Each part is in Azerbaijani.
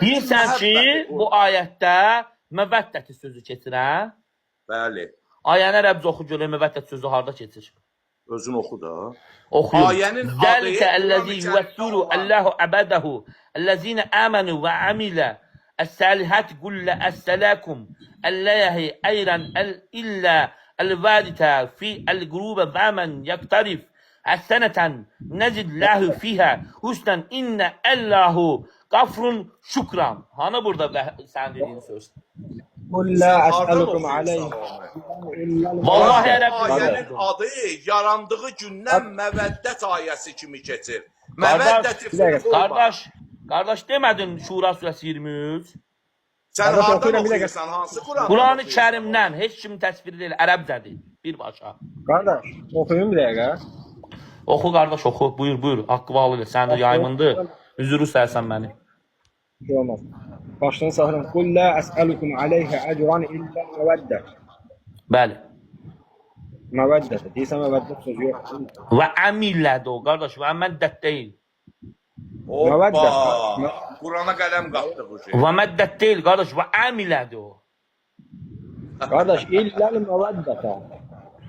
Deyirsən ki, bu ayətdə məvəddəti sözü keçir, hə? Bəli. Ayəni ərəbcə oxu görək məvəddət sözü harda keçir? Özün oxu da. Oxuyum. Ayənin adı Zəlikə əlləzi Quran-ı yüvəssuru Kərimdə Allahu əbədəhu əlləzinə əmənu və əmilə əs-səlihət qullə əs-sələkum əlləhi əyrən illə əl-vəditə fi əl-qrubə və mən yəqtarif əs-sənətən nəzid ləhu fiyhə husnən innə əllahu qafrun şükran. Hanı burada sən dediyin söz? قل لا أسألكم عليه Vallahi Bu ərəbcə ayənin adı yarandığı gündən məvəddət ayəsi kimi keçir. Məvəddəti Qardaş demədin Şura surəsi 23? Sən Qardaş, hardan oxuyuram, bir dəqiqə. oxuyursan? Hansı Quran? Qur'an-ı Kərimdən heç kim təsvir deyil, ərəbcədir. Birbaşa. Kardeş okuyun bir dakika. Oxu qardaş, oxu. Buyur, buyur. Haqqı valı ilə. Sən də yayımındır. Üzürü sərsən məni. Bir şey olmaz. Baştan sahnem. Kul la es'alukum aleyhe ecran illa mevedde. Bəli. Mevedde. Değilse mevedde sözü yok. Və əmillədir o, qardaş. Və əməddət deyil. Hoppa. Qurana qələm qatdı bu şey. Və məddət deyil, qardaş. Və əmillədir o. Kardeş illa mevedde.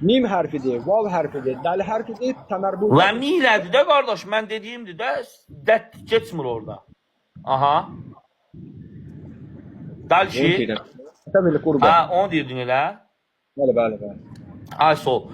Mim harfidir, vav harfidir, dal harfidir, temerbut. Və milədir də, qardaş. Mən dediyimdir də, dət keçmir orada. Aha. Dalşi. Tabii kurban. Ha, onu deyirdin elə. Bəli, bəli, bəli. Ay sol.